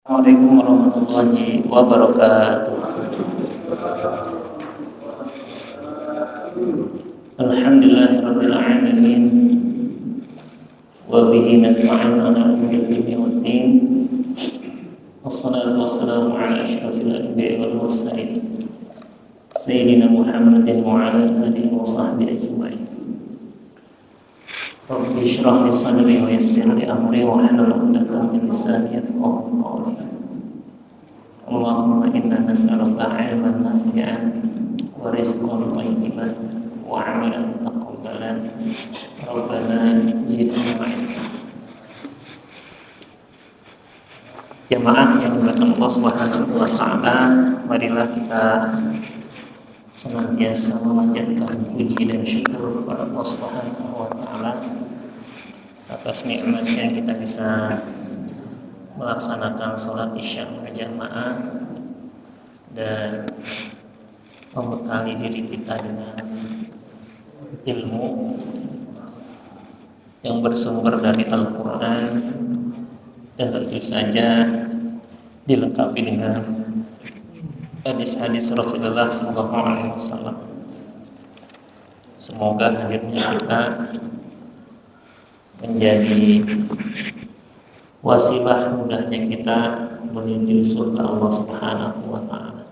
Assalamualaikum warahmatullahi wabarakatuh. Alhamdulillahirabbil alamin. Wa bihi nasta'in ala umuri dunya waddin. Wassalatu wassalamu ala asyrafil anbiya'i wal mursalin. Sayyidina Muhammadin wa ala alihi wa sahbihi ajma'in. Rabbi shrah li sadri wa yassir li amri wa hlul 'uqdatam min lisani yafqahu qawli. Allahumma inna nas'aluka 'ilman nafi'an wa rizqan thayyiban wa 'amalan taqabbalan. Rabbana zidna 'ilma. Jamaah yang dimuliakan Allah Subhanahu wa taala, marilah kita senantiasa memanjatkan puji dan syukur kepada Allah Subhanahu wa taala atas nikmatnya kita bisa melaksanakan sholat isya berjamaah dan membekali diri kita dengan ilmu yang bersumber dari Al-Quran dan tentu saja dilengkapi dengan hadis-hadis Rasulullah SAW. Semoga hadirnya kita menjadi wasilah mudahnya kita menuju surga Allah Subhanahu wa taala.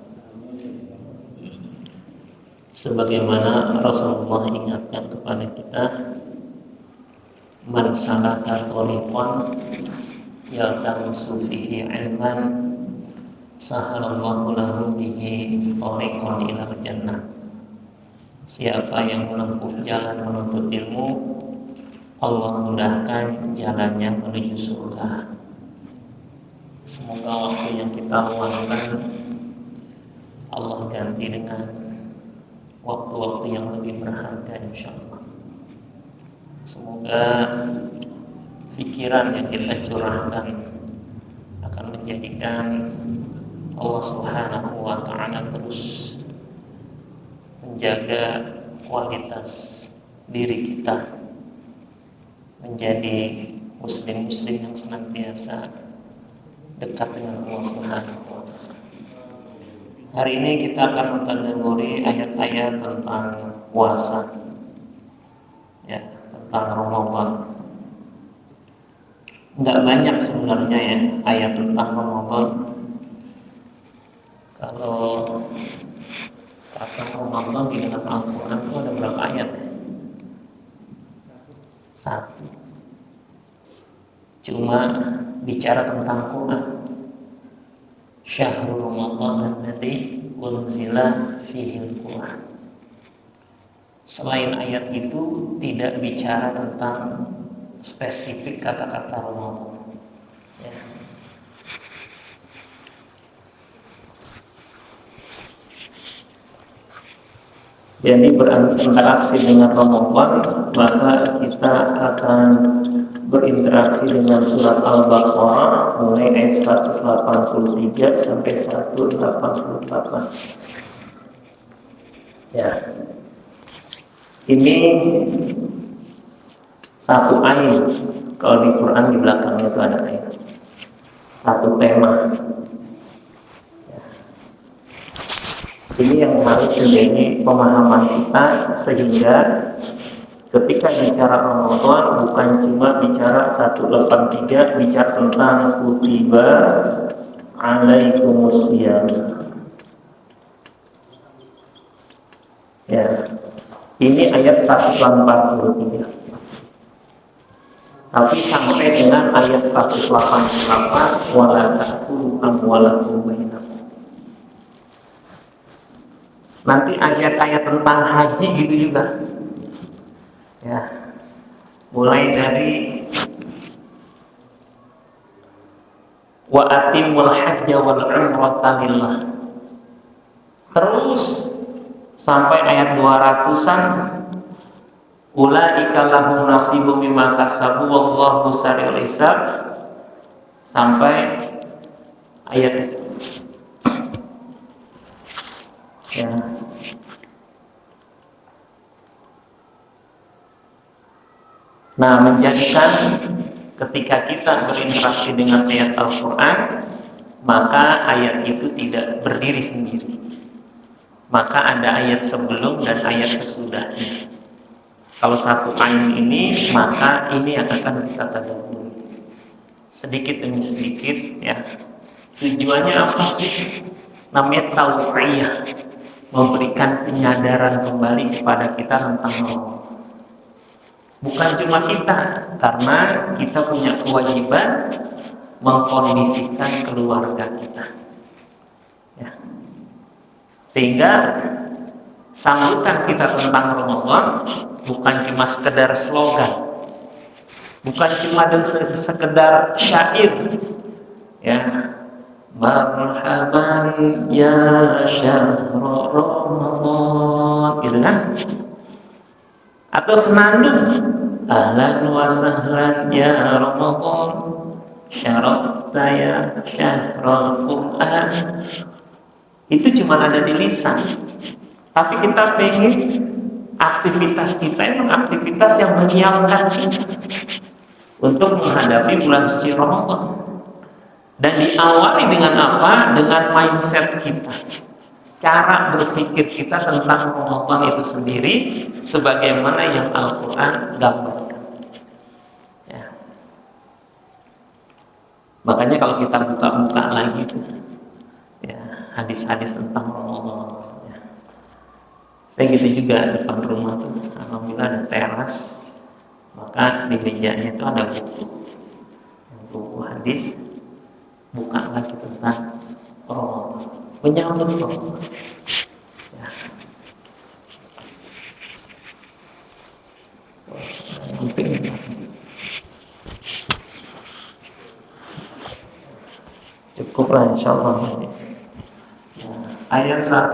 Sebagaimana Rasulullah ingatkan kepada kita, man salaka thariqan yaltamisu fihi ilman sahalallahu lahu bihi thariqan ilal jannah. Siapa yang menempuh jalan menuntut ilmu, Allah mudahkan jalannya menuju surga. Semoga waktu yang kita luangkan Allah ganti dengan waktu-waktu yang lebih berharga insyaallah. Semoga pikiran yang kita curahkan akan menjadikan Allah Subhanahu wa taala terus menjaga kualitas diri kita menjadi muslim-muslim yang senantiasa dekat dengan Allah Subhanahu wa taala. Hari ini kita akan mentadabburi ayat-ayat tentang puasa. Ya, tentang Ramadan. Enggak banyak sebenarnya ya ayat tentang Ramadan. Kalau kata Ramadan di dalam Al-Quran itu ada berapa ayat? Satu. Cuma bicara tentang Quran. Syahrul Ramadan alladzi unzila fihi al-Quran. Selain ayat itu tidak bicara tentang spesifik kata-kata Ramadan. Ya. Jadi berinteraksi dengan Ramadan, maka kita akan berinteraksi dengan surat Al-Baqarah mulai ayat 183 sampai 188. Ya. Ini satu ayat. Kalau di Quran di belakangnya itu ada ayat. Satu tema. Ini yang harus menjadi pemahaman kita sehingga ketika bicara Ramadan bukan cuma bicara 183, bicara tentang kutiba alaikumusiyam. Ya. Ini ayat 143. Tapi sampai dengan ayat 188 wala ta'kulu amwalakum bainakum. Nanti ayat-ayat tentang haji gitu juga. Ya. Mulai dari wa atimul hajja wal umrata lillah. Terus sampai ayat 200-an ulaika lahum nasibum mimma kasabu wallahu sari'ul hisab sampai ayat ya. Nah, menjadikan ketika kita berinteraksi dengan ayat Al-Quran, ayat itu tidak berdiri sendiri. Maka ada ayat sebelum dan ayat sesudahnya. Kalau satu ayat ini, maka ini akan kita tadabburi sedikit demi sedikit, ya. Tujuannya apa sih? Namanya tau'iyah, memberikan penyadaran kembali kepada kita tentang Allah. Bukan cuma kita, karena kita punya kewajiban mengkondisikan keluarga kita, ya. Sehingga sambutan kita tentang Ramadan bukan cuma sekedar slogan, bukan cuma sekedar syair, ya. Marhaban ya syahr Ramadan, gitu kan? Atau senandung, ahlan wa sahlan ya Ramadan, syarafta ya syahrul Quran. Itu cuma ada di lisan. Tapi kita pengen aktivitas kita itu aktivitas yang menyiapkan kita untuk menghadapi bulan suci Ramadan. Dan diawali dengan apa? Dengan mindset kita, cara berpikir kita tentang Ramadan itu sendiri, sebagaimana yang Al-Quran gambarkan, ya. Makanya kalau kita buka-buka lagi tuh, ya, hadis-hadis tentang Ramadan, ya. Saya gitu juga depan rumah tuh, alhamdulillah ada teras, maka di mejanya itu ada buku hadis. Buka lagi tentang Ramadan, menyambut Ramadan, ya. Cukuplah insyaallah. Ya, ayat 183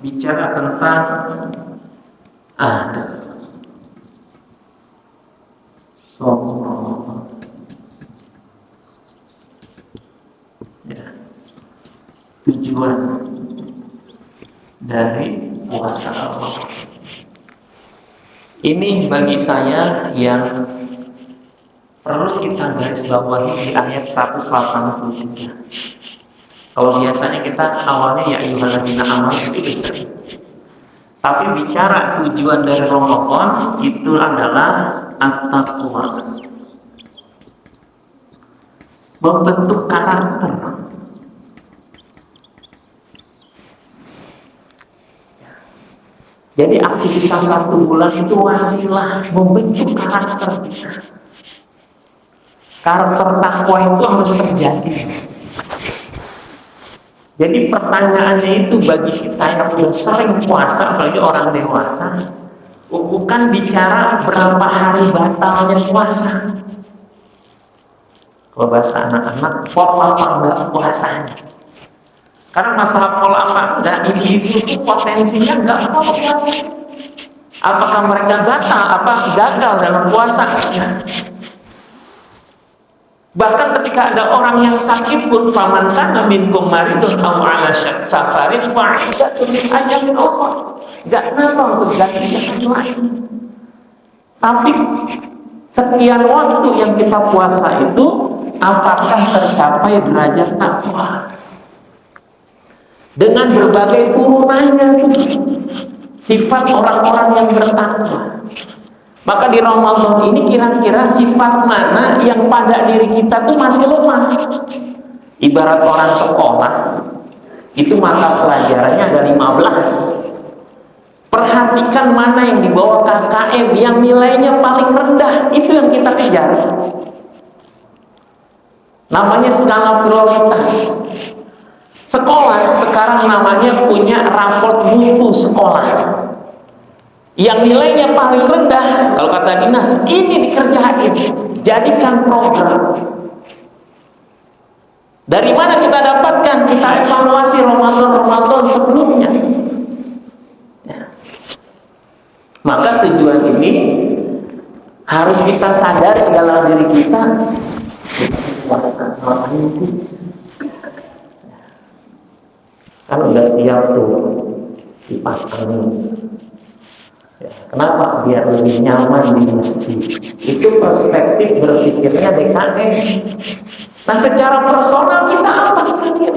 bicara tentang adab Ramadan, ya. Tujuan dari puasa Ramadan ini bagi saya yang perlu kita garis bawahi di ayat 183. Kalau biasanya kita awalnya ya ayyuhalladzina amanu itu bisa. Tapi bicara tujuan dari Ramadan itu adalah at-taqwa, membentuk karakter. Jadi aktivitas satu bulan itu wasilah membentuk karakter kita. Karakter takwa itu harus terjadi. Jadi pertanyaannya itu bagi kita yang sudah sering puasa, apalagi orang dewasa, bukan bicara berapa hari batalnya puasa. Kalau bahasa anak-anak, pola apa enggak puasanya. Karena masalah pola apa enggak, individu itu potensinya enggak apa puasa. Apakah mereka gagal dalam puasa? Bahkan ketika ada orang yang sakit pun, faman kana minkum maridun aw ala safarin fa'iddatun min ayamin ukhra. Enggak napa untuk ganti yang lain. Tapi sekian waktu yang kita puasa itu, apakah tercapai derajat takwa? Dengan berbagai turunannya sifat orang-orang yang bertakwa. Maka di Ramadan ini kira-kira sifat mana yang pada diri kita tuh masih lemah? Ibarat orang sekolah, itu mata pelajarannya ada 15. Perhatikan mana yang di bawah KKM, yang nilainya paling rendah, itu yang kita kejar. Namanya skala prioritas. Sekolah sekarang namanya punya raport mutu sekolah. Yang nilainya paling rendah, kalau kata dinas, ini dikerjain, jadikan program. Dari mana kita dapatkan? Kita evaluasi Ramadan sebelumnya. Ya. Maka tujuan ini harus kita sadari dalam diri kita. Ngapain sih? Kan udah siap tuh dipasang. Ya, kenapa? Biar lebih nyaman di masjid. Itu perspektif berpikirnya DKM. Nah, secara personal kita apa kira-kira?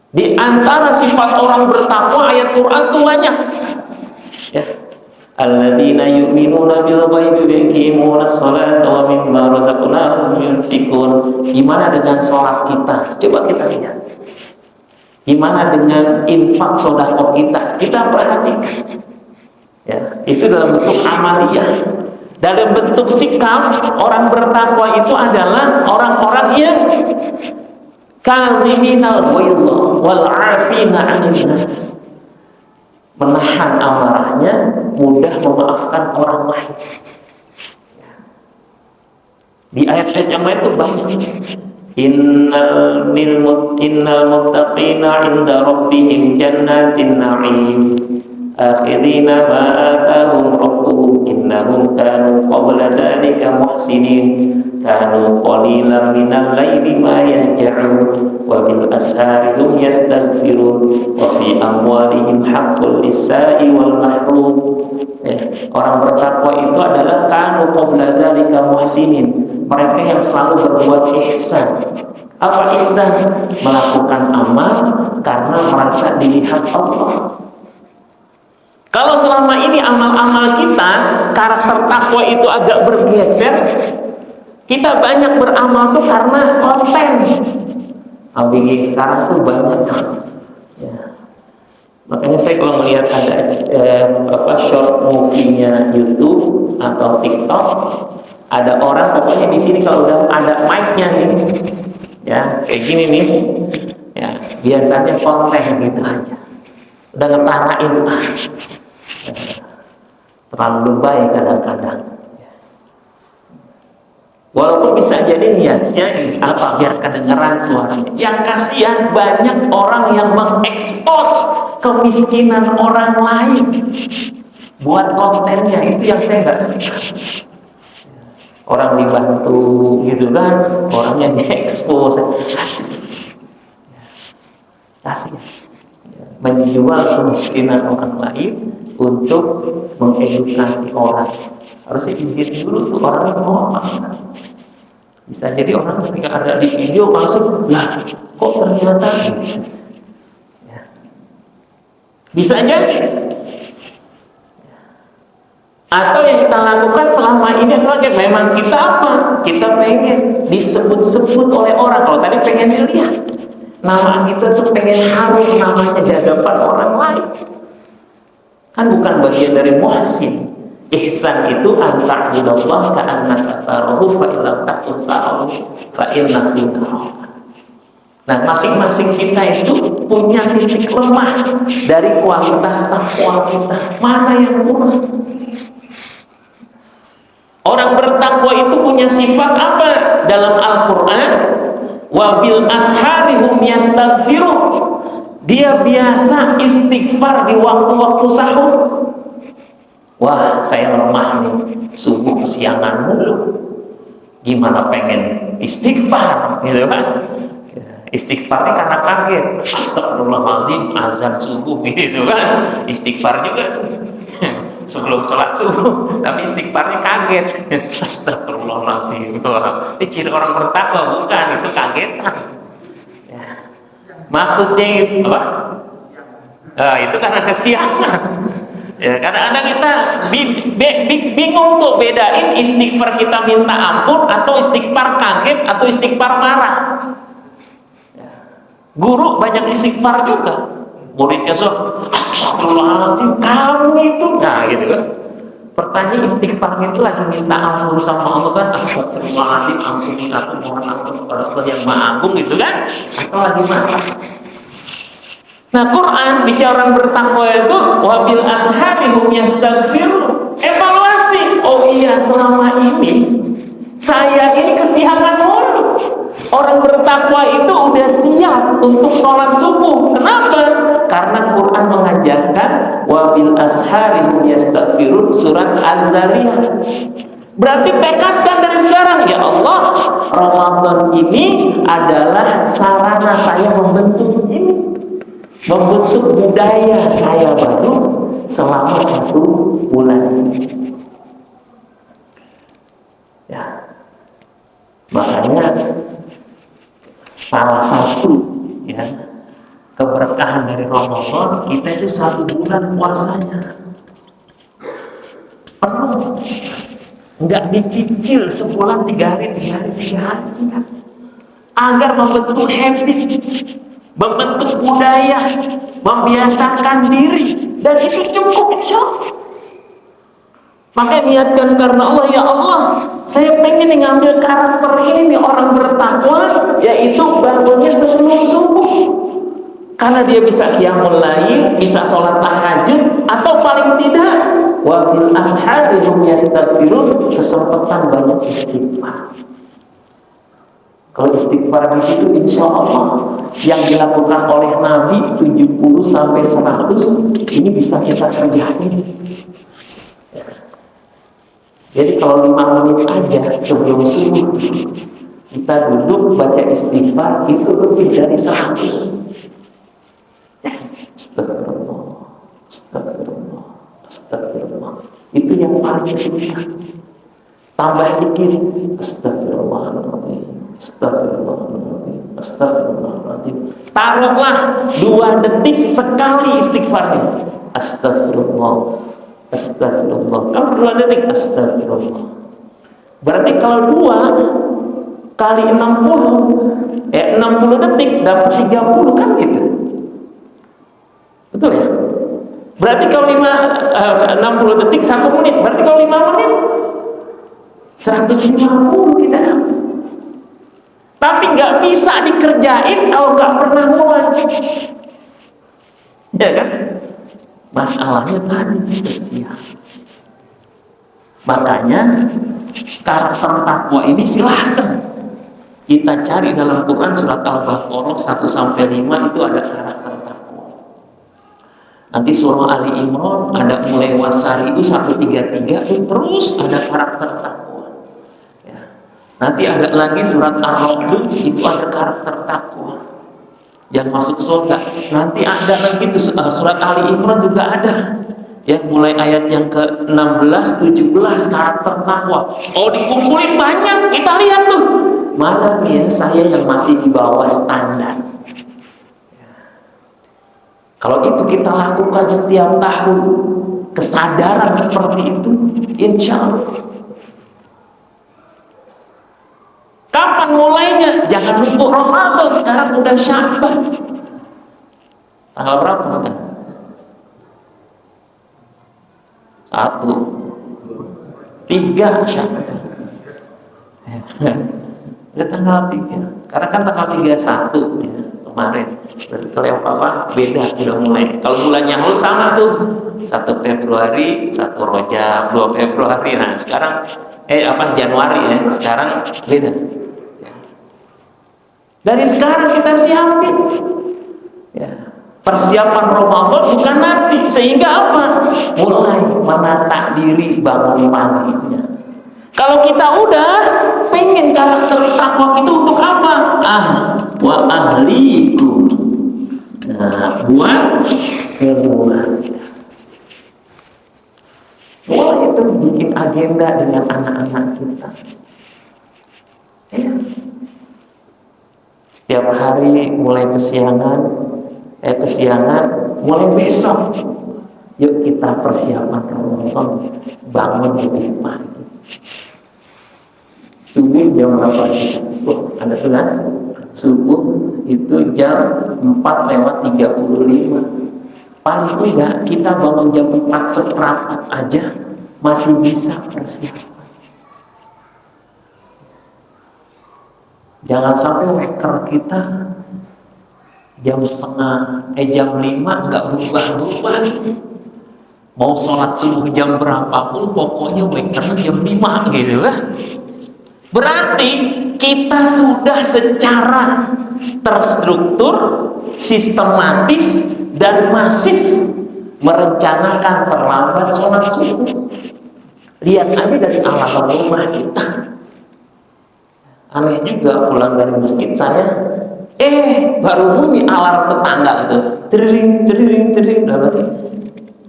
Di antara sifat orang bertakwa ayat Quran itu banyak. Ya. Alladzina yu'minuna bil ghaibi wa yuqimuna sholata wa mimma razaqnahum yunfiqun. Gimana dengan sholat kita? Coba kita lihat. Gimana dengan infak sedekah kita? Kita perhatikan. Ya, itu dalam bentuk amaliyah. Dalam bentuk sikap, orang bertakwa itu adalah orang-orang yang kaziminal ghaiza wal 'afina 'anil nas. Menahan amarahnya, mudah memaafkan orang lain. Di ayat-ayat yang lain itu banyak. Innal muttaqina 'inda rabbihim jannatin na'im akhirina ma atahum rabbuhum innahum kanu qabla dhalika muhsinin kanu qalilan minal laili ma yahja'un wa bil ashari hum yastaghfirun wa fi amwalihim haqqul lis-sa'i wal mahrum. Orang bertakwa itu adalah kanu qabla dhalika muhsinin, mereka yang selalu berbuat ihsan. Apa ihsan? Melakukan amal karena merasa dilihat Allah. Kalau selama ini amal-amal kita, karakter takwa itu agak bergeser, kita banyak beramal tuh karena konten. ABG sekarang tuh banyak. Ya. Makanya saya kalau melihat ada short movie-nya YouTube atau TikTok, ada orang pokoknya di sini kalau udah ada mic-nya nih, ya kayak gini nih, ya biasanya konten gitu aja. Udah ngetarain, terlalu lebay kadang-kadang. Walaupun bisa jadi niatnya apa biar kedengeran suaranya. Yang kasihan banyak orang yang mengekspos kemiskinan orang lain buat kontennya, itu yang saya nggak suka. Orang dibantu gitu kan, orangnya diekspos. Kasihan. Menjual kemiskinan orang lain untuk mengedukasi orang. Harusnya izin dulu tuh orang yang mau apa. Bisa jadi orang ketika ada di video langsung, lah kok ternyata gitu. Ya. Bisa jadi. Atau yang kita lakukan selama ini adalah memang kita apa? Kita pengen disebut-sebut oleh orang. Kalau tadi pengen dilihat, nama kita tuh pengen harum namanya di hadapan orang lain. Kan bukan bagian dari muhsin. Ihsan itu anta'budallah ka'annaka tarahu fa illam takun tarahu fa innahu tarahu. Nah, masing-masing kita itu punya titik lemah dari kualitas takwa kita. Mana yang kurang? Orang bertakwa itu punya sifat apa? Dalam Al-Quran, wa bil ashari hum yastaghfirun. Dia biasa istighfar di waktu-waktu sahur. Wah, saya lemah nih, subuh kesiangan mulu. Gimana pengen istighfar, gitu kan? Istighfarnya karena kaget. Astagfirullahaladzim, azan subuh, gitu kan? Istighfar juga tuh. Sebelum sholat subuh, tapi istighfarnya kaget. Astagfirullahaladzim. Ini ciri orang bertakwa, bukan? Itu kagetan. Ya. Maksudnya itu apa? Itu karena kesiangan. Ya, kadang-kadang kita bingung tuh bedain istighfar kita minta ampun atau istighfar kaget atau istighfar marah. Ya. Guru banyak istighfar juga. Muridnya astagfirullahaladzim, kamu itu, nah gitu kan. Pertanyaan istighfar itu lagi minta ampun sama Allah kan, astagfirullahaladzim, ampuni aku, mohon ampun kepada Allah yang Maha Agung gitu kan, atau lagi marah. Nah, Quran bicara orang bertakwa itu wabil ashari hum yastaghfirun. Evaluasi. Oh iya, selama ini saya ini kesiangan mulu. Orang bertakwa itu udah siap untuk sholat subuh. Kenapa? Karena Quran mengajarkan wabil ashari hum yastaghfirun, surat Az-Zariyat. Berarti tekadkan dari sekarang, ya Allah, Ramadan ini adalah sarana saya membentuk ini. membentuk budaya saya baru selama 1 bulan. Ya, makanya salah satu ya keberkahan dari Ramadan kita itu 1 bulan puasanya penuh, nggak dicicil sebulan 3 hari, 3 hari, 3 hari, enggak. Agar membentuk habit, membentuk budaya, membiasakan diri, dan itu cukup insya Allah. Maka niatkan karena Allah, ya Allah, saya pengen ngambil karakter ini orang bertakwa, yaitu bangunnya sebelum subuh. Karena dia bisa qiyamul lail, bisa sholat tahajud, atau paling tidak wabil ashabi hum yastaghfirun, kesempatan banyak istighfar. Kalau istighfar di situ insya Allah yang dilakukan oleh Nabi 70 sampai 100 ini bisa kita kerjain. Jadi kalau 5 menit aja sebelum subuh kita duduk baca istighfar itu lebih dari 100. Astagfirullah, astagfirullah, astagfirullah. Itu yang paling susah. Tambah dikit, astagfirullahaladzim, astagfirullahaladzim, astagfirullahaladzim. Taruhlah 2 detik sekali istighfarnya. Astagfirullah, astagfirullah. Kalau 2 detik, astagfirullah. Berarti kalau 2 kali 60, 60 detik dapat 30 kan gitu. Betul ya? Berarti kalau 60 detik 1 menit, berarti kalau 5 menit 150 kita dapat. Tapi nggak bisa dikerjain kalau nggak pernah mulai. Ya kan? Masalahnya tadi ya. Makanya karakter takwa ini silahkan kita cari dalam Quran surat Al-Baqarah 1 sampai 5 itu ada karakter takwa. Nanti surah Ali Imran ada mulai wasari'u 133 itu terus ada karakter takwa. Nanti ada lagi surat Ar-Ra'd itu ada karakter takwa yang masuk surga. Nanti ada lagi itu surat Ali Imran juga ada. Ya, mulai ayat yang ke-16, 17 karakter takwa. Oh, dikumpulin banyak. Kita lihat tuh. Mana nih ya saya yang masih di bawah standar. Kalau itu kita lakukan setiap tahun, kesadaran seperti itu, insya Allah. Kapan mulainya? Jangan nunggu Ramadan, sekarang udah Sya'ban. Tanggal berapa sekarang? 1, 3 Sya'ban. Udah tanggal 3. Karena kan tanggal 31 ya, kemarin. Berarti kalau yang beda udah mulai. Kalau bulan Yahud sama tuh. 1 Februari, 1 Rajab, 2 Februari. Nah, sekarang Januari ya. Sekarang beda. Dari sekarang kita siapin ya. Persiapan Ramadan bukan nanti. Sehingga apa? Mulai menata diri bangun paginya. Kalau kita udah pengen karakter takwa itu untuk apa? Wa ahlikum. Nah, buat keluarga. Mulai itu bikin agenda dengan anak-anak kita. Ya. Setiap hari mulai kesiangan, mulai besok, yuk kita persiapan Ramadan, bangun lebih pagi. Subuh jam berapa? Ada tuh kan? Subuh itu jam 4:35. Paling enggak kita bangun jam 4:15 aja masih bisa persiapan. Jangan sampai weker kita jam 5 nggak berubah-ubah. Mau sholat subuh jam berapapun, pokoknya wekernya jam 5 gitu lah. Berarti kita sudah secara terstruktur, sistematis, dan masif merencanakan terlambat sholat subuh. Lihat aja dari alamat rumah kita. Aneh juga pulang dari masjid saya Baru bunyi alarm tetangga gitu, tering tering tering, berarti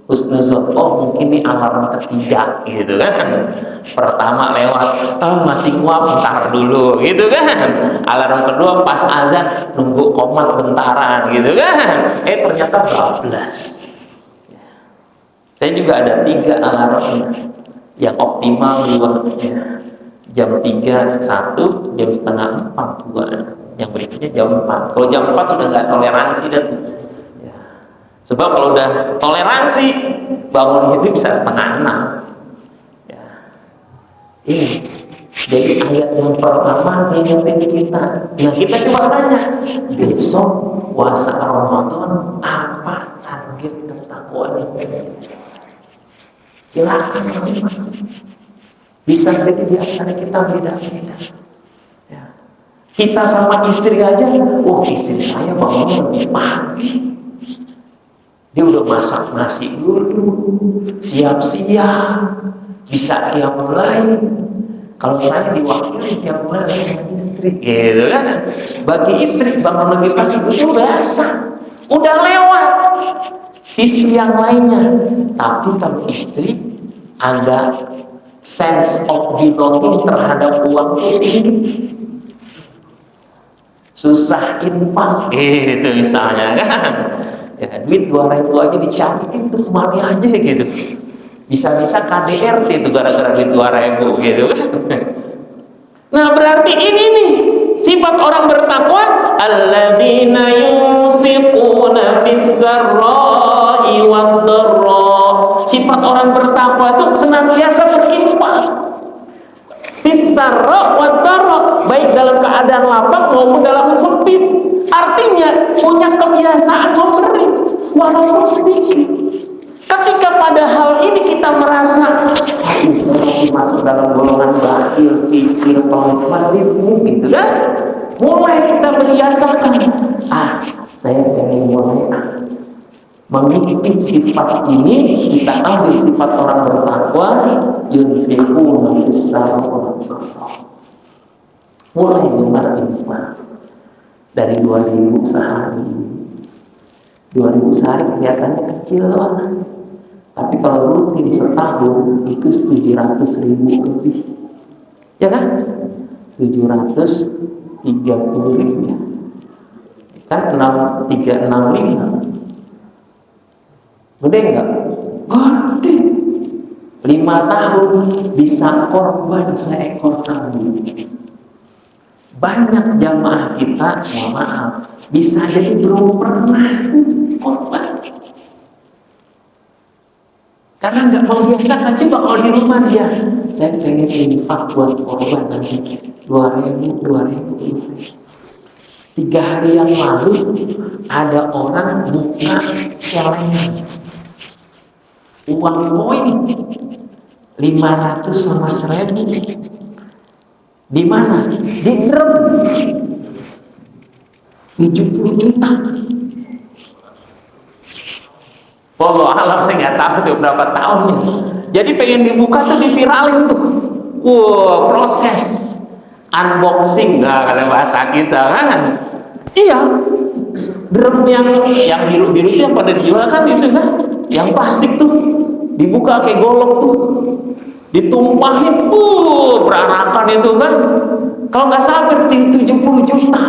husnuzon, mungkin ini alarm ketiga gitu kan. Pertama lewat, masih nguap, bentar dulu gitu kan. Alarm kedua pas azan, nunggu komat bentaran gitu kan. Ternyata bablas. Saya juga ada 3 alarm yang optimal 2 ya. Jam 3 1, jam setengah 4 2. Yang berikutnya jam 4. Kalau jam 4 udah nggak toleransi dah tuh. Ya. Sebab kalau udah toleransi, bangun itu bisa setengah 6. Ya. Jadi ayat yang pertama ngingetin kita. Nah, kita coba tanya, besok puasa Ramadan apa target ketakwaan kita? Silakan masing-masing. Bisa jadi di antara kita beda-beda. Ya. Kita sama istri aja, istri saya bangun lebih pagi. Dia udah masak nasi dulu, siap-siap, bisa qiyamul lail. Kalau saya diwakili qiyamul lail sama istri, gitu kan? Bagi istri bangun lebih pagi itu biasa, udah lewat. Sisi yang lainnya, tapi kalau istri ada sense of belonging terhadap uang itu tinggi, susah infak gitu misalnya kan, ya, duit 2.000 aja dicariin tuh kemana aja gitu, bisa-bisa KDRT itu gara-gara duit 2.000 gitu kan. Nah, berarti ini nih sifat orang bertakwa, alladzina yunfiquna fis-sarra'i wad-dharra. Sifat orang bertakwa itu senantiasa berinfak. Fis-sarra' wad-dharra, baik dalam keadaan lapang maupun dalam sempit. Artinya punya kebiasaan memberi walaupun sedikit. Ketika pada hal ini kita merasa masuk dalam golongan bakhil, kikir, pelit, gitu kan? Mulai kita membiasakan, saya pengen mulai mengikuti sifat ini. Kita ambil sifat orang bertakwa, yunfiquna fis-sarra'i, mulai gemar infak dari 2.000 sehari. 2.000 sehari kelihatannya kecil lah. Tapi kalau rutin setahun itu 700.000 lebih, ya kan? 730.000 ya. Kan 365. Gede enggak? Gede. 5 tahun bisa korban seekor kambing. Banyak jamaah kita, mohon maaf, bisa jadi belum pernah korban. Karena nggak membiasakan. Coba kalau di rumah dia, saya pengen infak buat korban nanti 2.000. 3 hari yang lalu ada orang buka celengan uang koin 500 sama 1.000. Di mana? Di drum 70 juta. Wallah alam, saya nggak tahu tuh berapa tahun nih. Jadi pengen dibuka tuh diviralin tuh. Proses unboxing, kalau bahasa kita kan. Iya. Drum yang biru-biru itu yang pada dijual kan itu kan, yang plastik tuh dibuka kayak golok tuh, ditumpahin, beranakan itu kan. Kalau nggak salah 70 juta.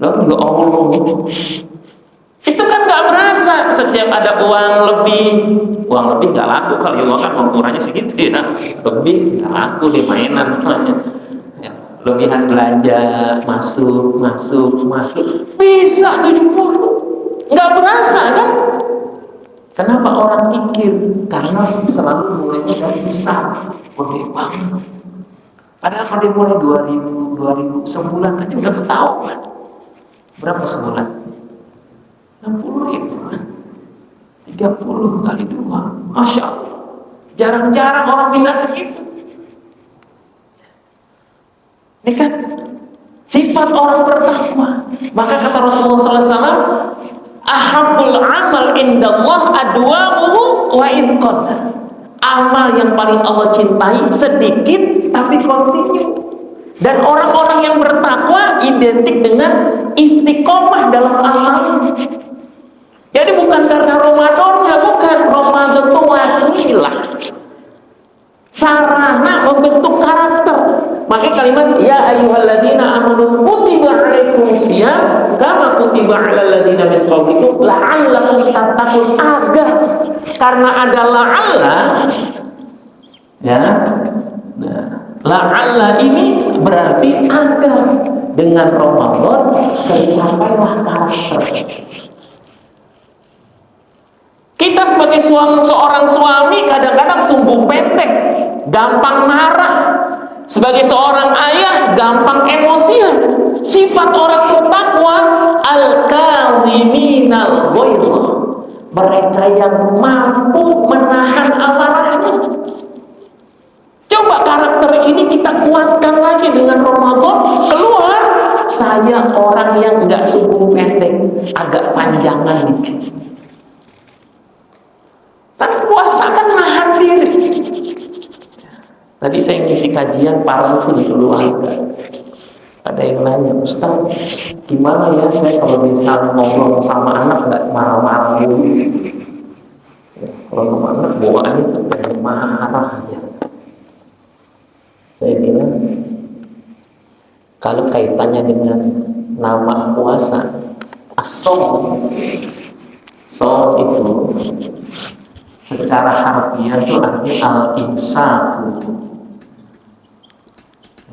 Lalu ya Allah, itu kan nggak berasa. Setiap ada uang lebih nggak laku. Kalau uang kan ukurannya segitu ya, lebih nggak laku di mainan namanya. Lebihan belanja masuk bisa 70, nggak berasa kan? Kenapa orang kikir? Karena selalu mulainya dari besar, gede banget. Padahal kalau dimulai 2.000 sebulan aja udah ketahuan. Berapa sebulan? 60.000 kan? 30 kali 2, Masya Allah. Jarang-jarang orang bisa segitu. Ini kan sifat orang bertakwa. Maka kata Rasulullah SAW, ahabbul amal indallah adwamuhu wa in qalla. Amal yang paling Allah cintai sedikit tapi kontinu. Dan orang-orang yang bertakwa identik dengan istiqomah dalam amal. Jadi bukan karena Ramadannya, bukan. Ramadan itu wasilah, sarana membentuk karakter. Maka kalimat ya ayyuhalladzina amanu kutiba alaikumusiyam kama kutiba alal ladzina min qablikum la'allakum tattaqun, agar, karena ada la'alla ya. Nah, la'alla ini berarti agar dengan Ramadan tercapailah karakter. Kita sebagai seorang suami kadang-kadang sumbu pendek, gampang marah. Sebagai seorang ayah gampang emosian. Sifat orang bertakwa al-kaziminal ghaidz, mereka yang mampu menahan amarahnya. Coba karakter ini kita kuatkan lagi dengan Ramadan. Keluar saya orang yang enggak sumbu pendek, agak panjangan dikit. Tapi puasa kan nahan diri. Tadi saya ngisi kajian parenting keluarga. Ada yang nanya, Ustaz, gimana ya saya kalau bisa ngobrol sama anak nggak marah-marah dulu? Ya, kalau sama anak bawaannya itu pengen marah aja. Saya bilang, kalau kaitannya dengan nama puasa, as-shaum, shaum itu secara harfiah itu artinya al-imsak.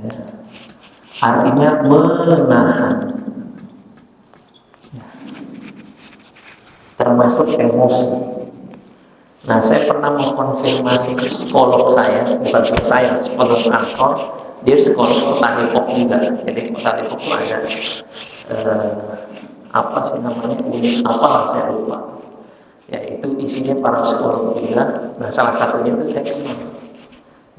Ya. Artinya menahan, ya. Termasuk emosi. Nah, saya pernah mengkonfirmasi ke psikolog saya, bukan saya, psikolog kantor. Dia psikolog kota Depok juga. Jadi kota Depok itu ada apa sih namanya, unit apa saya lupa. Ya, itu isinya para psikolog juga. Nah, salah satunya itu saya kenal.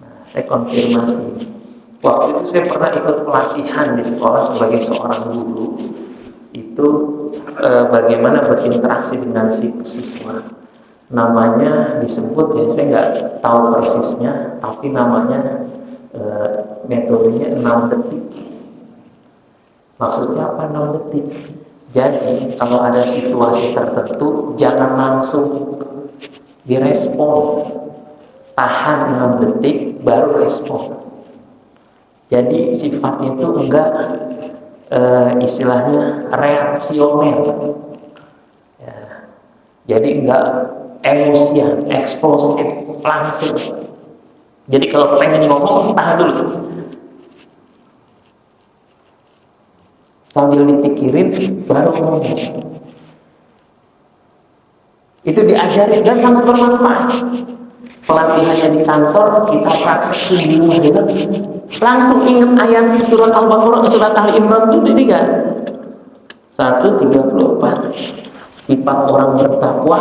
Nah, saya konfirmasi. Waktu itu saya pernah ikut pelatihan di sekolah sebagai seorang guru. Itu bagaimana berinteraksi dengan siswa. Namanya disebut, ya saya nggak tahu persisnya, tapi namanya metodenya 6 detik. Maksudnya apa 6 detik? Jadi kalau ada situasi tertentu jangan langsung direspon, tahan 6 detik baru respon. Jadi sifatnya itu enggak istilahnya reaksioner, ya. Jadi enggak emosian, eksplosif, langsung. Jadi kalau pengen ngomong tahan dulu, sambil dipikirin baru ngomong. Itu diajarin dan sangat bermanfaat. Pelatihannya di kantor, kita praktek di rumah juga. Langsung ingat ayat surat Al-Baqarah, surat Al-Imran itu tiga. 1:34. Sifat orang bertakwa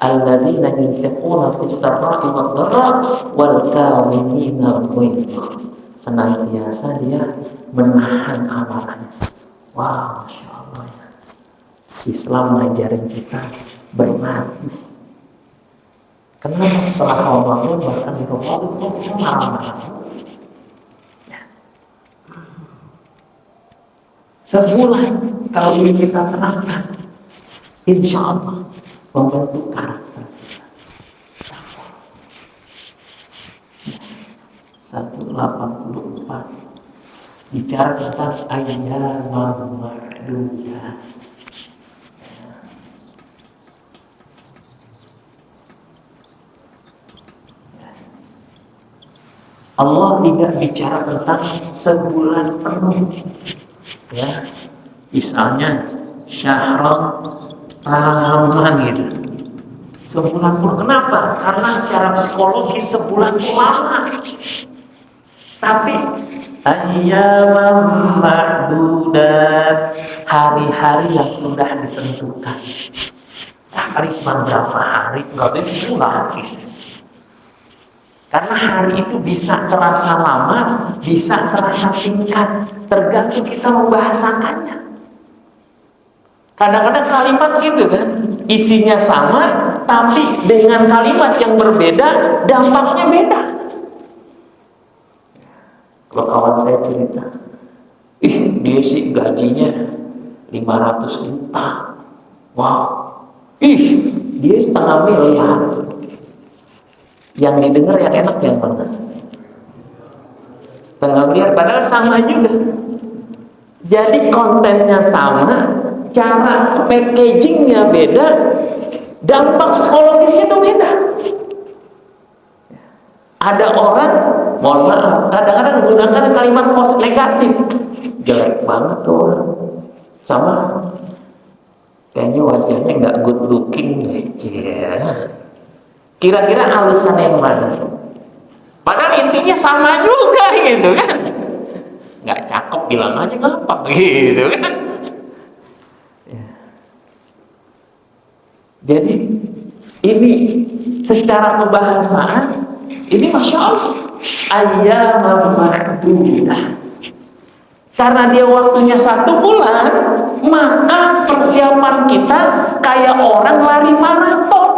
alladzina yunfiquna fis sarra'i wad dharra wal kazimina al-ghaidz. Senantiasa dia menahan amarahnya. Wah, Masya Allah. Islam mengajarin kita bermati. Kenapa setelah Ramadan bahkan di Ramadan itu marah-marah? Sebulan kalau ini kita terapkan, insya Allah membentuk karakter kita. 1:84 bicara tentang ayyaman ma'dudah. Allah tidak bicara tentang sebulan penuh, ya. Misalnya syahran Ramadan gitu, sebulan penuh. Kenapa? Karena secara psikologis sebulan itu lama. Tapi ayyaman ma'dudat, hari-hari yang sudah ditentukan. Hari cuma berapa hari? Enggak bisa sebulan gitu. Karena hari itu bisa terasa lama, bisa terasa singkat, tergantung kita membahasakannya. Kadang-kadang kalimat gitu kan, isinya sama, tapi dengan kalimat yang berbeda, dampaknya beda. Kalau kawan saya cerita, dia sih gajinya 500 juta. Wow. Dia setengah miliar. Yang didengar yang enak yang mana? Setengah miliar, padahal sama juga. Jadi kontennya sama, cara packagingnya beda, dampak psikologisnya itu beda. Ada orang, mohon maaf, kadang-kadang menggunakan kalimat negatif, jelek banget tuh orang, sama kayaknya wajahnya nggak good looking ya. Kira-kira alasan yang mana? Padahal intinya sama juga gitu kan. Nggak cakep bilang aja ngapa gitu kan. Ya. Jadi ini secara kebahasaan ini masya Allah ayyamam ma'dudah. Karena dia waktunya 1 bulan, maka persiapan kita kayak orang lari maraton.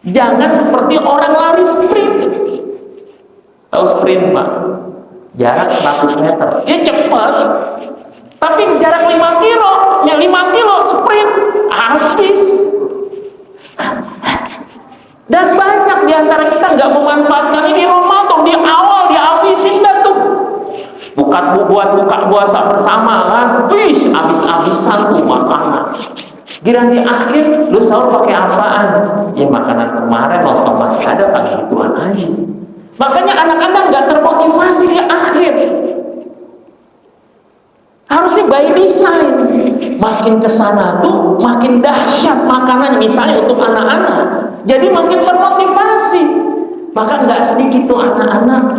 Jangan seperti orang lari sprint. Tahu sprint Pak? Jarak 100 meter. Dia cepat, tapi jarak 5 kilo, ya 5 kilo sprint habis. Dan banyak diantara kita nggak memanfaatkan ini Ramadan di awal dihabisin dah tuh. Buat buka puasa bersama kan, habis-habisan tuh makanan. Giliran di akhir, lu sahur pakai apaan? Ya makanan kemarin waktu masih ada pakai ituan aja. Makanya anak-anak nggak termotivasi di akhir. Harusnya by design. Makin kesana tuh makin dahsyat makanan misalnya untuk anak-anak. Jadi makin termotivasi. Maka nggak sedikit tuh anak-anak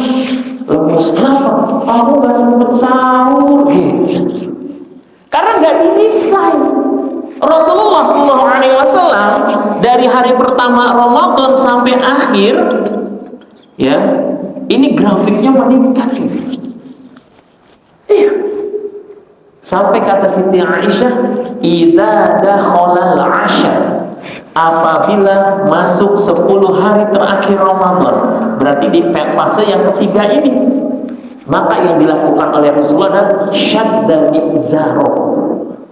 lemes, kenapa? Aku nggak sempet sahur gitu. Karena nggak didesain. Rasulullah SAW dari hari pertama Ramadan sampai akhir, ya, ini grafiknya meningkat. Iya. Sampai kata Siti Aisyah, "Idza dakhala al-'ashr", apabila masuk 10 hari terakhir Ramadan, berarti di fase yang ketiga ini, maka yang dilakukan oleh Rasulullah adalah syadda mizaro.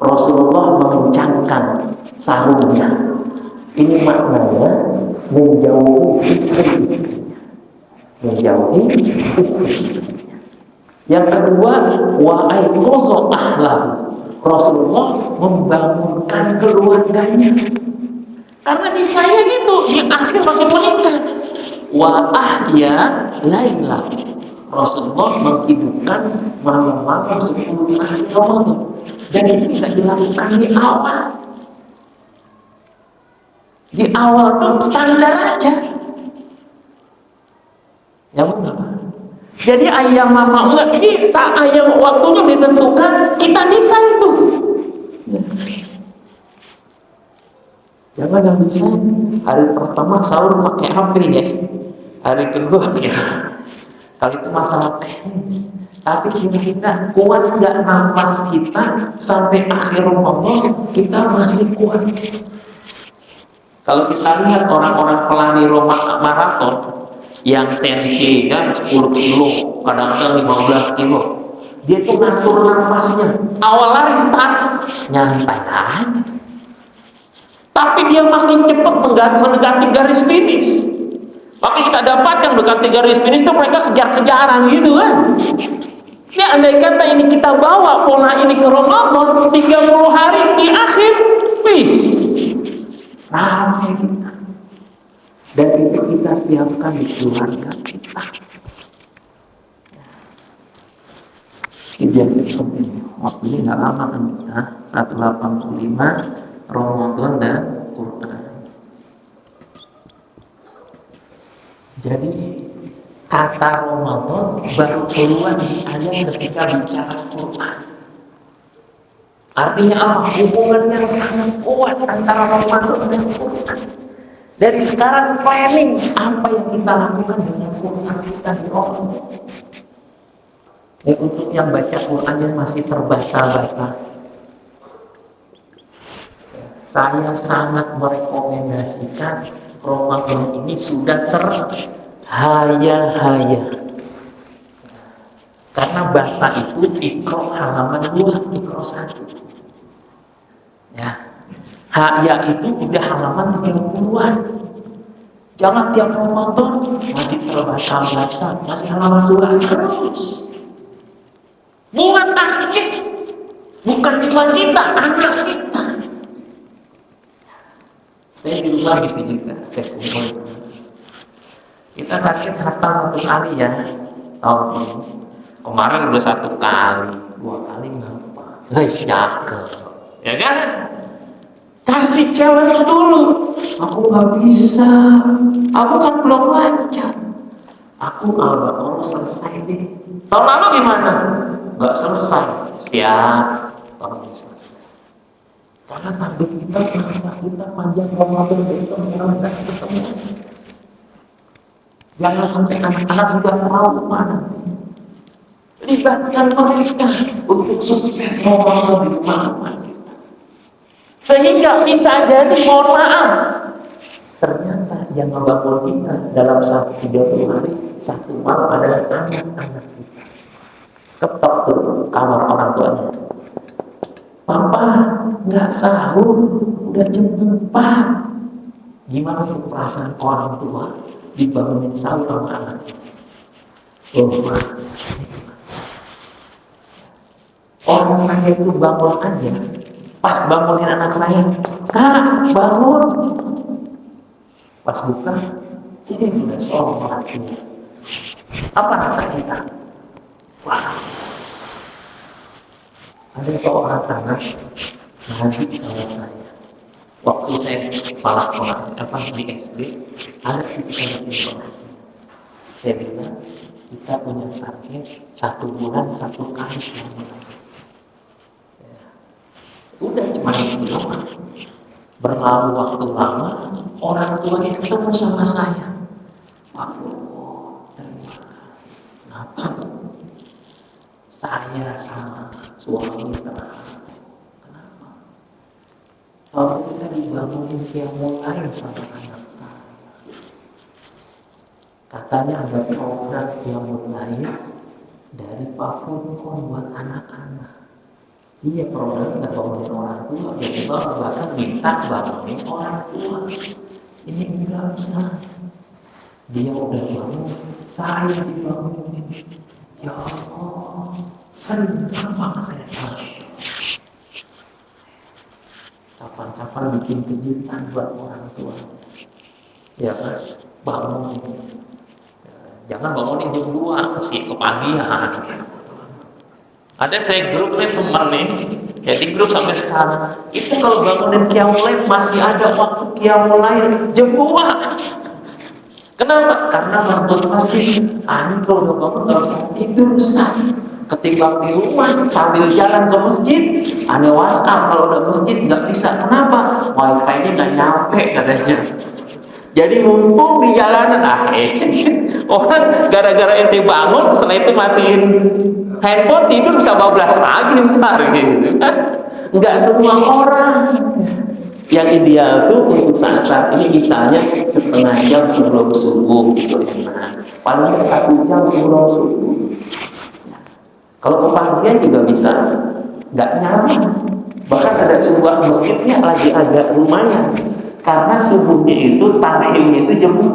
Rasulullah mengencangkan sahurnya. Ini maknanya menjauhi istri-istrinya. Menjauhi istri-istrinya. Yang kedua, wa aiqaza ahlahu. Rasulullah membangunkan keluarganya. Karena di saya gitu, di akhir makin meningkat. Wa ahya laila. Rasulullah menghidupkan malam-malam 10 hari Ramadan. Dan ini tidak dilakukan di awal. Di awal tuh standar aja. Ya benar. Jadi ayam mama ini saat ayam waktunya ditentukan, kita bisa itu. Jangan yang bisa hari pertama sahur pakai HP ya. Hari kedua ya. Kalau itu masalah teknis. Tapi kira-kira kuat nggak nafas kita sampai akhir Ramadan, kita masih kuat. Kalau kita lihat orang-orang pelari maraton yang 10K kan 10 kilo, kadang-kadang 15 kilo, dia tuh ngatur nafasnya. Awal lari start nyantai aja, tapi dia makin cepat mendekati garis finish. Maka kita dapatkan mendekati garis finish itu mereka kejar-kejaran gitu kan. Ini andai kata ini kita bawa pola ini ke Ramadan, 30 hari di akhir, ramai kita. Dan itu kita siapkan di keluarga kita. Ini yang cukup ini. Waktu ini nggak lama kan kita, 185 Ramadan dan Quran. Jadi kata Ramadan baru keluar di ayat ketika bicara Quran. Artinya apa? Hubungan yang sangat kuat antara Ramadan dan Quran. Dari sekarang planning apa yang kita lakukan dengan Quran kita di Ramadan. Dan untuk yang baca Quran yang masih terbata-bata, saya sangat merekomendasikan Ramadan ini sudah terhaya-haya. Karena bata itu Iqra halaman 2, Iqra 1. Ya. Ya itu udah halaman 30-an. Jangan tiap Ramadan masih terbaca-baca, masih halaman 2 terus. Bukan takjub, bukan cuma kita, anak kita. Saya di rumah gitu juga, saya kumpul. Kita target hafal 1 kali ya tahun ini. Kemarin udah 1 kali, 2 kali ngapa? Cakep, ya kan? Kasih challenge dulu. Aku nggak bisa, aku kan belum lancar. Aku Al-Baqarah selesai deh. Tahun lalu gimana? Nggak selesai. Siap, tahun ini selesai. Karena target kita, pas kita panjang Ramadan besok mudah-mudahan ketemu. Jangan sampai anak-anak juga trauma nanti. Libatkan mereka untuk sukses Ramadan di rumah kita. Sehingga bisa jadi, mohon maaf, ternyata yang membangun kita dalam 30 hari, 1 malam adalah anak-anak kita. Ketok tuh kamar orang tuanya. Papa nggak sahur, udah jam 4. Gimana tuh perasaan orang tua dibangunin sahur sama anak? Orang saya itu bangun aja, pas bangunin anak saya, Kak bangun. Pas buka, ini udah sholat. Apa rasa kita? Wah, ada seorang anak ngaji sama saya. Waktu saya di SD, ada kita ngaji. Saya bilang, kita punya target 1 bulan 1 kali ngaji. Udah cuma itu doang. Berlalu waktu lama, orang tuanya ketemu sama saya. Pak, terima kasih. Kenapa? Saya sama suami terakhir. Kenapa? Kalau kita dibangunin qiyamul lail sama anak saya. Katanya ada program qiyamul lail dari Pak Funko buat anak-anak. Iya, program nggak bangunin orang tua, tiba-tiba bahkan minta bangunin orang tua. Ini enggak usah. Dia udah bangun, saya dibangunin. Ya Allah, sering apa saya tahu. Kapan-kapan bikin kejutan buat orang tua. Ya kan, bangunin. Jangan bangunin jam 2, kasih kepagian. Ada saya grup nih teman nih, jadi grup sampai sekarang. Itu kalau bangunin qiyamul lail masih ada waktu qiyamul lail jam 2. Kenapa? Karena merebut masjid. Ini kalau udah bangun nggak bisa tidur, Ustaz. Ketimbang di rumah sambil jalan ke masjid, aneh WhatsApp kalau udah masjid nggak bisa. Kenapa? Wifi-nya nggak nyampe katanya. Jadi mumpung di jalanan, orang gara-gara ente bangun, setelah itu matiin handphone, tidur bisa 12 lagi ntar gitu kan. Enggak semua orang. Yang ideal tuh untuk saat-saat ini misalnya setengah jam sebelum subuh gitu enak. Paling 1 jam sebelum subuh. Kalau kepagian juga bisa, nggak nyaman. Bahkan ada sebuah masjidnya lagi agak lumayan. Karena subuhnya itu tarhimnya itu jam 4.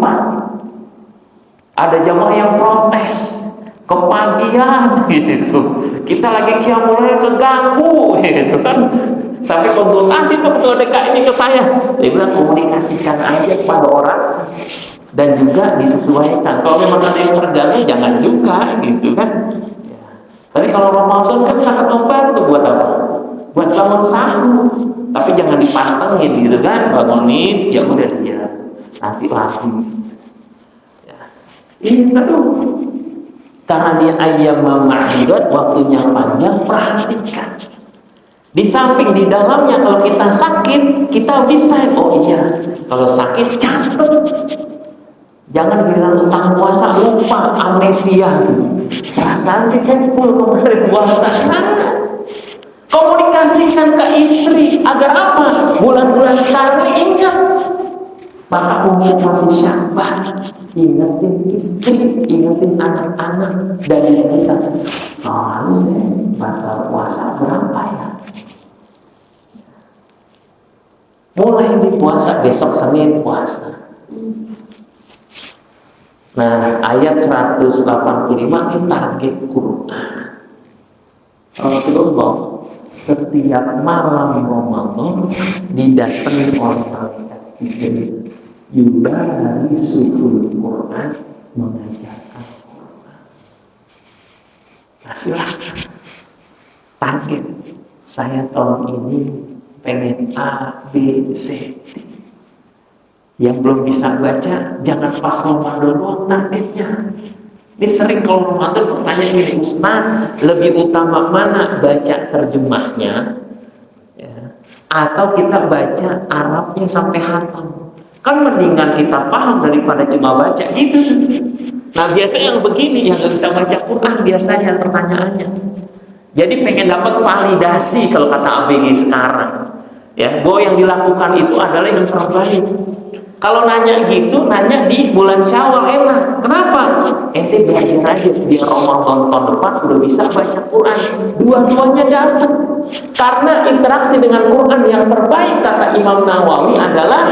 Ada jamaah yang protes kepagian gitu. Kita lagi qiyamul lail keganggu gitu kan. Sampai konsultasi tuh ketua DK ini ke saya. Dia bilang komunikasikan aja kepada orang dan juga disesuaikan. Kalau memang ada yang terganggu jangan juga gitu kan. Ya. Tapi kalau Ramadan kan sangat membantu buat apa? Buat bangun sahur. Tapi jangan dipantengin gitu kan, bangunin, ya udah dia nanti lagi. Ya. Ini aduh, karena dia ayam ma'dudat, waktunya panjang, perhatikan. Di samping di dalamnya kalau kita sakit, kita bisa, oh iya, kalau sakit catat. Jangan bilang utang puasa lupa, amnesia. Perasaan sih saya full kemarin puasa. Komunikasikan ke istri agar apa? Bulan-bulan sekarang ingat Maka umur masih syabah, ingetin istri, ingetin anak-anak, dan kita harusnya batal puasa berapa ya? Mulai di puasa, besok Senin puasa. Nah, ayat 185 ini target Quran. Rasulullah setiap malam Ramadan didatangi oleh malaikat Jibril, yubarisul Quran, mengajarkan Quran. Nah, silahkan target saya tahun ini pengen A, B, C, D. Yang belum bisa baca, jangan pas Ramadan doang targetnya. Ini sering kalau Ramadan pertanyaan ini, Ustaz, lebih utama mana baca terjemahnya, ya, atau kita baca Arabnya sampai hatam? Kan mendingan kita paham daripada cuma baca gitu. Nah biasanya yang begini, yang nggak bisa baca Quran biasanya pertanyaannya. Jadi pengen dapat validasi kalau kata ABG sekarang, ya, bahwa yang dilakukan itu adalah yang terbaik. Kalau nanya gitu, nanya di bulan Syawal enak. Kenapa? Ente belajar aja biar Ramadan tahun depan udah bisa baca Quran. Dua-duanya dapat. Karena interaksi dengan Quran yang terbaik kata Imam Nawawi adalah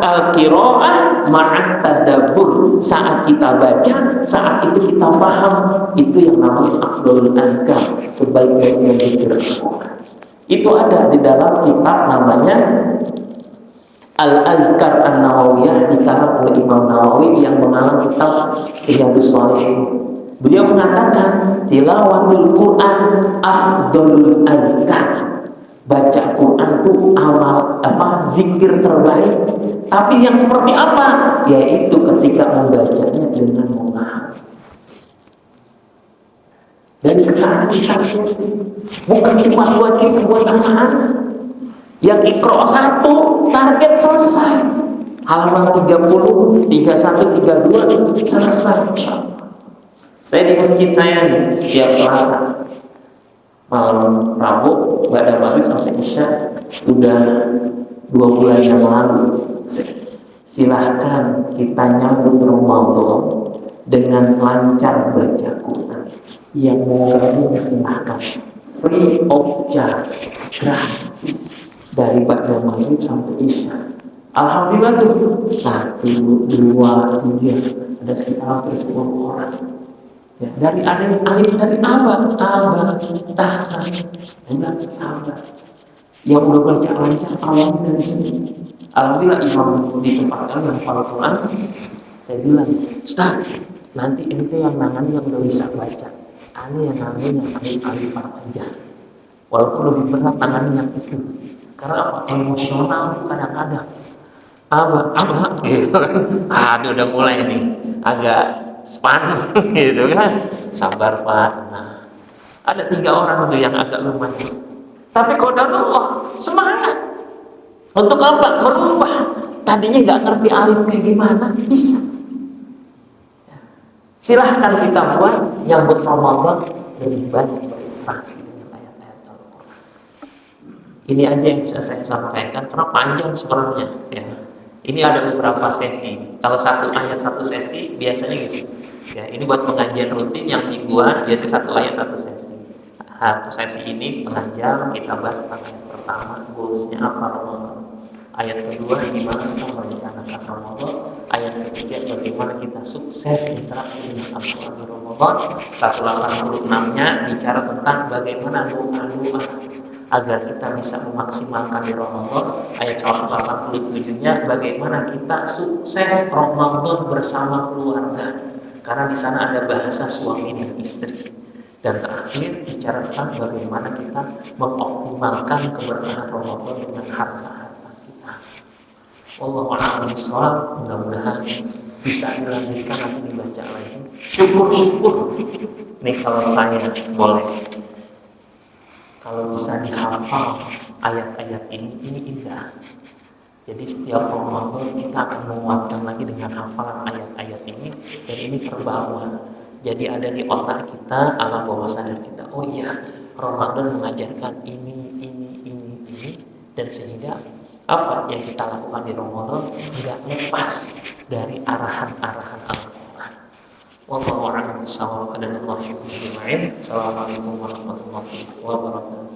al-qiraah ma'at tadabbur. Saat kita baca, saat itu kita paham. Itu yang namanya afdhalul azkar, sebaik-baiknya zikir Quran. Itu ada di dalam kitab namanya Al-Azkar An-Nawawiyah, dikarang oleh Imam Nawawi yang mengarang kitab Riyadhus Shalihin. Beliau mengatakan tilawatul Quran afdhalul azkar. Baca Quran itu amal zikir terbaik. Tapi yang seperti apa? Yaitu ketika membacanya dengan memahami. Dan sekarang kita bukan cuma wajib buat anak-anak. Yang Iqra 1 target selesai. Halaman 30, 31, 32 selesai. Saya di masjid saya nih, setiap Selasa malam Rabu, pada maghrib sampai Isya, sudah 2 bulan yang lalu. Silahkan kita nyambut Ramadan dengan lancar baca Quran. Yang mau gabung silahkan, free of charge, gratis. Dari pada maghrib sampai Isya. Alhamdulillah tuh 1, 2, 3, ada sekitar hampir 10 orang. Ya, dari alif dari awal, tahsan, bulan sabar. Yang udah baca lancar awal dari sini. Alhamdulillah imam di tempat kami yang hafal Quran. Saya bilang, Ustaz, nanti ente yang nangani yang udah bisa baca. Ane yang nangani yang alif aja. Walaupun lebih berat tangannya yang itu. Karena apa? Emosional kadang-kadang. Abah, gitu kan. Aduh, udah mulai nih, agak span, gitu kan. Sabar Pak. Nah, ada 3 orang tuh yang agak lumayan. Tapi qadarullah, semangat. Untuk apa? Merubah. Tadinya nggak ngerti alif kayak gimana, bisa. Silahkan kita buat nyambut Ramadan lebih banyak berinteraksi. Ini aja yang bisa saya sampaikan, karena panjang sebenarnya. Ya. Ini ada beberapa sesi. Kalau satu ayat satu sesi, biasanya gitu. Ya, ini buat pengajian rutin yang mingguan, biasanya 1 ayat 1 sesi. Satu sesi ini setengah jam, kita bahas tentang ayat pertama, goalsnya apa Ramadan. Ayat kedua, gimana kita merencanakan Ramadan. Ayat ketiga, bagaimana kita sukses interaksi dengan Al-Quran di Ramadan. 186-nya bicara tentang bagaimana doa-doa agar kita bisa memaksimalkan di Ramadan. Ayat 187-nya bagaimana kita sukses Ramadan bersama keluarga, karena di sana ada bahasa suami dan istri. Dan terakhir bicara tentang bagaimana kita mengoptimalkan keberkahan Ramadan dengan harta-harta kita. Wallahu a'lam bishawab. Mudah-mudahan bisa dilanjutkan nanti dibaca lagi. Syukur-syukur nih kalau saya boleh, kalau bisa dihafal ayat-ayat ini indah. Jadi setiap Ramadan kita akan menguatkan lagi dengan hafalan ayat-ayat ini, dan ini terbawa. Jadi ada di otak kita, alam bawah sadar kita. Oh iya, Ramadan mengajarkan ini, dan sehingga apa yang kita lakukan di Ramadan tidak lepas dari arahan-arahan Al-Quran. Wallahu a'lam bishawab. Assalamualaikum warahmatullahi wabarakatuh.